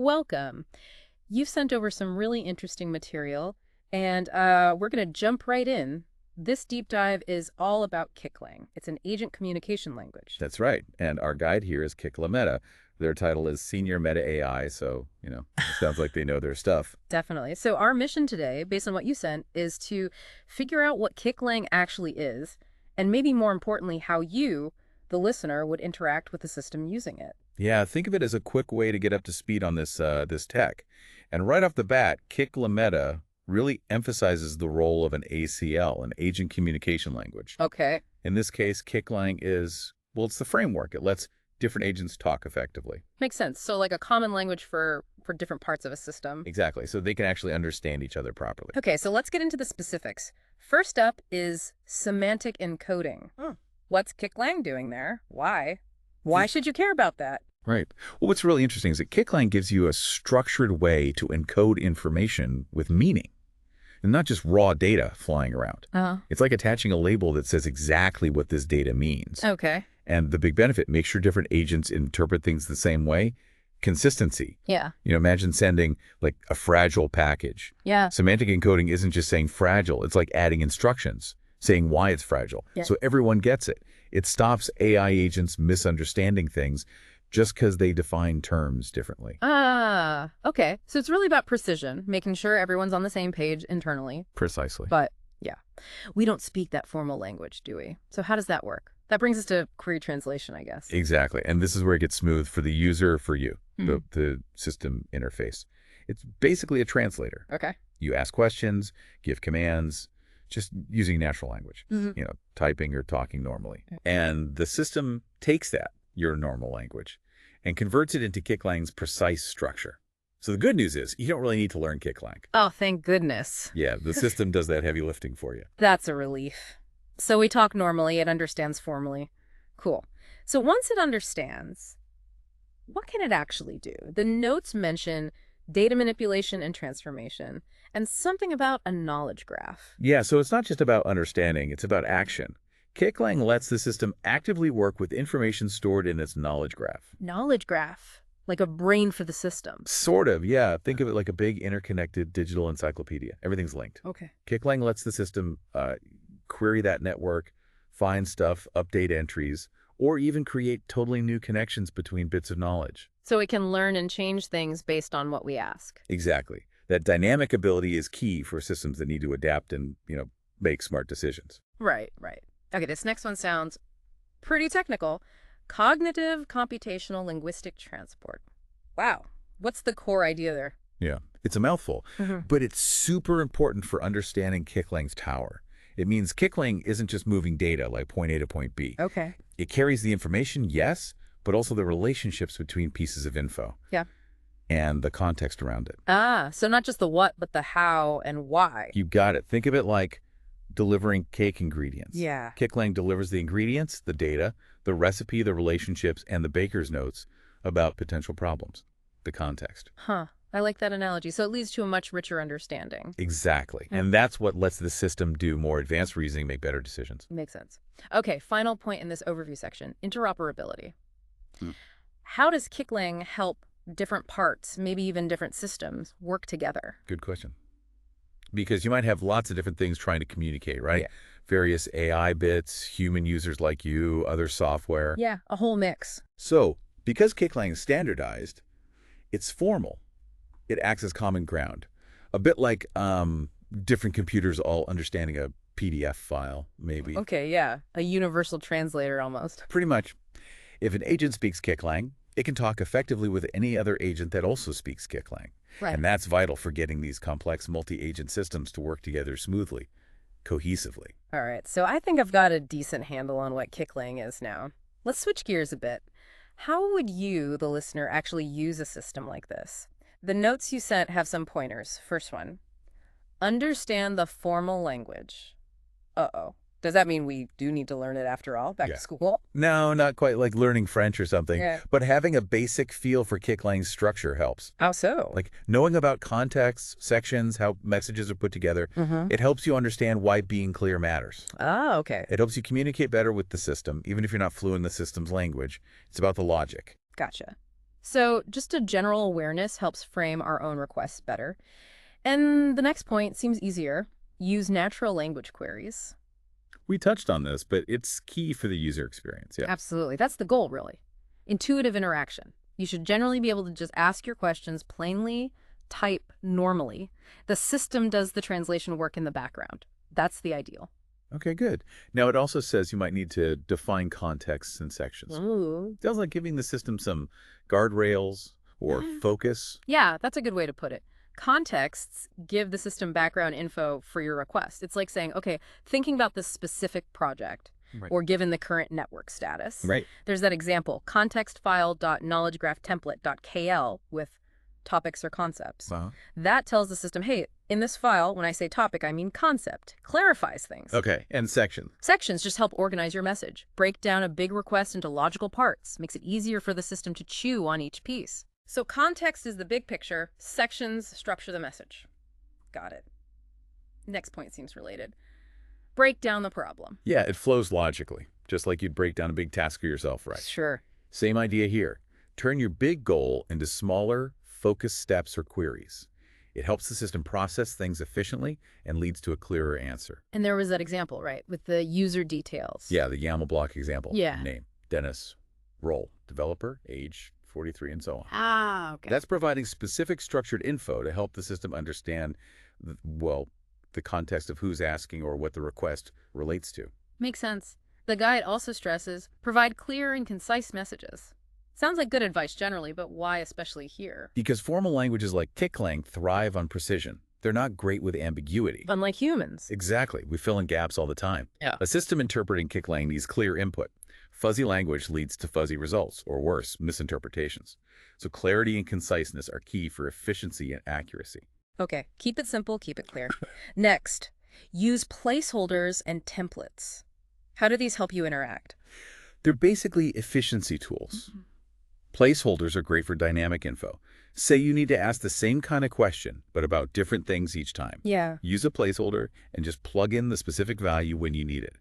welcome. You've sent over some really interesting material, and we're going to jump right in. This deep dive is all about KickLang. It's an agent communication language. That's right. And our guide here is KickLang. Their title is Senior Meta AI, so, it sounds like they know their stuff. Definitely. So our mission today, based on what you sent, is to figure out what KickLang actually is, and maybe more importantly, how you, the listener, would interact with the system using it. Yeah, think of it as a quick way to get up to speed on this tech. And right off the bat, KickLang really emphasizes the role of an ACL, an agent communication language. Okay. In this case, KickLang is, well, it's the framework. It lets different agents talk effectively. Makes sense. So like a common language for different parts of a system. Exactly. So they can actually understand each other properly. Okay, so let's get into the specifics. First up is semantic encoding. Oh. What's KickLang doing there? Why? Why should you care about that? Right. Well, what's really interesting is that KickLang gives you a structured way to encode information with meaning, and not just raw data flying around. It's like attaching a label that says exactly what this data means. Okay. And the big benefit, make sure different agents interpret things the same way. Consistency. Yeah. Imagine sending like a fragile package. Yeah. Semantic encoding isn't just saying fragile. It's like adding instructions, saying why it's fragile. Yeah. So everyone gets it. It stops AI agents misunderstanding things just because they define terms differently. Ah, okay. So it's really about precision, making sure everyone's on the same page internally. Precisely. But yeah, we don't speak that formal language, do we? So how does that work? That brings us to query translation, I guess. Exactly. And this is where it gets smooth for the user, for you, the system interface. It's basically a translator. Okay. You ask questions, give commands, just using natural language, typing or talking normally. And the system takes that, your normal language, and converts it into KickLang's precise structure. So the good news is you don't really need to learn KickLang. Oh, thank goodness. Yeah, the system does that heavy lifting for you. That's a relief. So we talk normally, it understands formally. Cool. So once it understands, what can it actually do? The notes mention data manipulation and transformation, and something about a knowledge graph. Yeah, so it's not just about understanding, it's about action. KickLang lets the system actively work with information stored in its knowledge graph. Knowledge graph, like a brain for the system. Sort of, yeah. Think of it like a big interconnected digital encyclopedia. Everything's linked. Okay. KickLang lets the system query that network, find stuff, update entries, or even create totally new connections between bits of knowledge. So it can learn and change things based on what we ask. Exactly. That dynamic ability is key for systems that need to adapt and, make smart decisions. Right. Okay, this next one sounds pretty technical. Cognitive computational linguistic transport. Wow. What's the core idea there? Yeah, it's a mouthful, but it's super important for understanding KickLang's tower. It means KickLang isn't just moving data like point A to point B. Okay. It carries the information, yes, but also the relationships between pieces of info. Yeah. And the context around it. Ah, so not just the what, but the how and why. You got it. Think of it like delivering cake ingredients. Yeah. KickLang delivers the ingredients, the data, the recipe, the relationships, and the baker's notes about potential problems, the context. Huh. I like that analogy. So it leads to a much richer understanding. Exactly. And that's what lets the system do more advanced reasoning, make better decisions. Makes sense. Okay, final point in this overview section, interoperability. How does KickLang help different parts, maybe even different systems, work together? Good question. Because you might have lots of different things trying to communicate, right? Yeah. Various AI bits, human users like you, other software. Yeah, a whole mix. So, because KickLang is standardized, it's formal. It acts as common ground. A bit like different computers all understanding a PDF file, maybe. Okay, yeah. A universal translator almost. Pretty much. If an agent speaks KickLang, it can talk effectively with any other agent that also speaks KickLang. Right. And that's vital for getting these complex multi-agent systems to work together smoothly, cohesively. All right, so I think I've got a decent handle on what KickLang is now. Let's switch gears a bit. How would you, the listener, actually use a system like this? The notes you sent have some pointers. First one, understand the formal language. Uh-oh. Does that mean we do need to learn it after all, back to school? No, not quite like learning French or something, Yeah. but having a basic feel for KickLang's structure helps. How so? Like knowing about contexts, sections, how messages are put together, it helps you understand why being clear matters. Oh, okay. It helps you communicate better with the system, even if you're not fluent in the system's language. It's about the logic. Gotcha. So just a general awareness helps frame our own requests better. And the next point seems easier. Use natural language queries. We touched on this, but it's key for the user experience. Yeah. Absolutely. That's the goal, really. Intuitive interaction. You should generally be able to just ask your questions plainly, type normally. The system does the translation work in the background. That's the ideal. Okay, good. Now, it also says you might need to define contexts and sections. Ooh. Sounds like giving the system some guardrails or focus. Yeah, that's a good way to put it. Contexts give the system background info for your request. It's like saying, okay, thinking about this specific project Right. or given the current network status. Right. There's that example, contextfile.knowledgegraphtemplate.kl with topics or concepts. Uh-huh. That tells the system, hey, in this file, when I say topic, I mean concept. Clarifies things. Okay, and section. Sections just help organize your message. Break down a big request into logical parts. Makes it easier for the system to chew on each piece. So context is the big picture. Sections structure the message. Got it. Next point seems related. Break down the problem. Yeah, it flows logically, just like you'd break down a big task for yourself, right? Sure. Same idea here. Turn your big goal into smaller, focused steps or queries. It helps the system process things efficiently and leads to a clearer answer. And there was that example, right, with the user details. Yeah, the YAML block example. Yeah. Name, Dennis, role, developer, age, 43, and so on. Ah, okay. That's providing specific structured info to help the system understand, well, the context of who's asking or what the request relates to. Makes sense. The guide also stresses, provide clear and concise messages. Sounds like good advice generally, but why especially here? Because formal languages like KickLang thrive on precision. They're not great with ambiguity. Unlike humans. Exactly. We fill in gaps all the time. Yeah. A system interpreting KickLang needs clear input. Fuzzy language leads to fuzzy results, or worse, misinterpretations. So clarity and conciseness are key for efficiency and accuracy. Okay, keep it simple, keep it clear. Next, use placeholders and templates. How do these help you interact? They're basically efficiency tools. Placeholders are great for dynamic info. Say you need to ask the same kind of question, but about different things each time. Yeah. Use a placeholder and just plug in the specific value when you need it.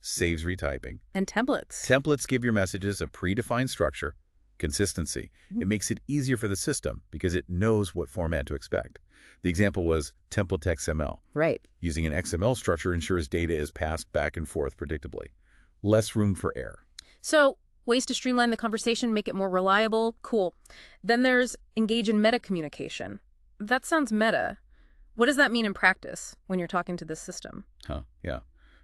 Saves retyping. And templates. Templates give your messages a predefined structure, consistency. It makes it easier for the system because it knows what format to expect. The example was template XML. Right. Using an XML structure ensures data is passed back and forth predictably. Less room for error. So, ways to streamline the conversation, make it more reliable. Cool. Then there's engage in meta communication. That sounds meta. What does that mean in practice when you're talking to this system? Yeah.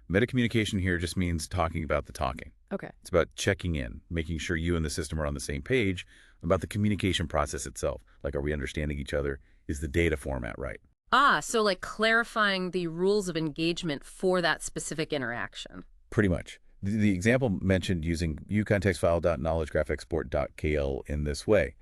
Meta communication here just means talking about the talking. Okay. It's about checking in, making sure you and the system are on the same page about the communication process itself. Like, are we understanding each other? Is the data format right? Ah, so like clarifying the rules of engagement for that specific interaction. Pretty much. The example mentioned using ucontextfile.knowledgegraphexport.kl in this way.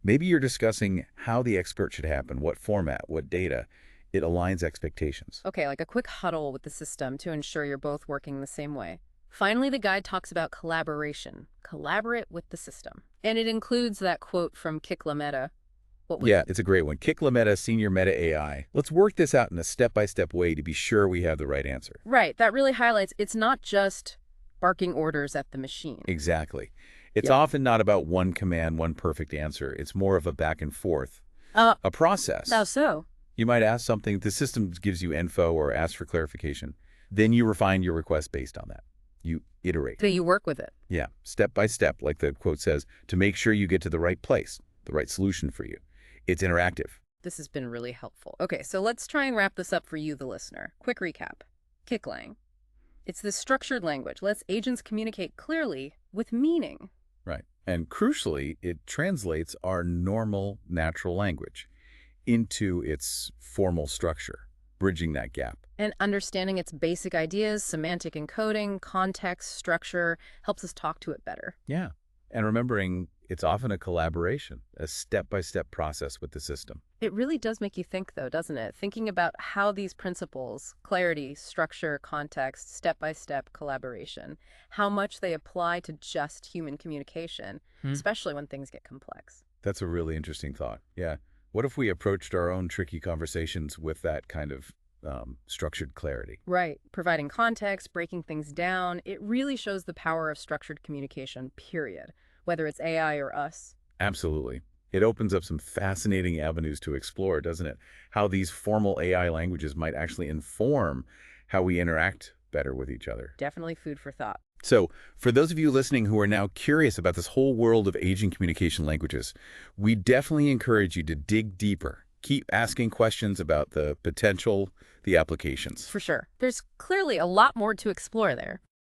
Maybe you're discussing how the expert should happen, what format, what data. It aligns expectations. Okay, like a quick huddle with the system to ensure you're both working the same way. Finally, the guide talks about collaboration. Collaborate with the system. And it includes that quote from KickLang. Yeah, it's a great one. KickLang, Senior Meta AI. Let's work this out in a step-by-step way to be sure we have the right answer. Right, that really highlights it's not just barking orders at the machine. Exactly. It's often not about one command, one perfect answer. It's more of a back and forth, a process. How so? You might ask something, the system gives you info or asks for clarification. Then you refine your request based on that. You iterate. So you work with it. Yeah, step by step, like the quote says, to make sure you get to the right place, the right solution for you. It's interactive. This has been really helpful. Okay, so let's try and wrap this up for you, the listener. Quick recap. KickLang. It's this structured language. Lets agents communicate clearly with meaning. Right. And crucially, it translates our normal natural language into its formal structure, bridging that gap. And understanding its basic ideas, semantic encoding, context, structure, helps us talk to it better. Yeah. And remembering it's often a collaboration, a step-by-step process with the system. It really does make you think, though, doesn't it? Thinking about how these principles, clarity, structure, context, step-by-step collaboration, how much they apply to just human communication, especially when things get complex. That's a really interesting thought. Yeah. What if we approached our own tricky conversations with that kind of structured clarity? Right. Providing context, breaking things down, it really shows the power of structured communication, period. Whether it's AI or us, Absolutely. It opens up some fascinating avenues to explore, doesn't it? How these formal AI languages might actually inform how we interact better with each other. Definitely food for thought. So, for those of you listening who are now curious about this whole world of aging communication languages, we definitely encourage you to dig deeper. Keep asking questions about the potential, the applications. For sure. There's clearly a lot more to explore there.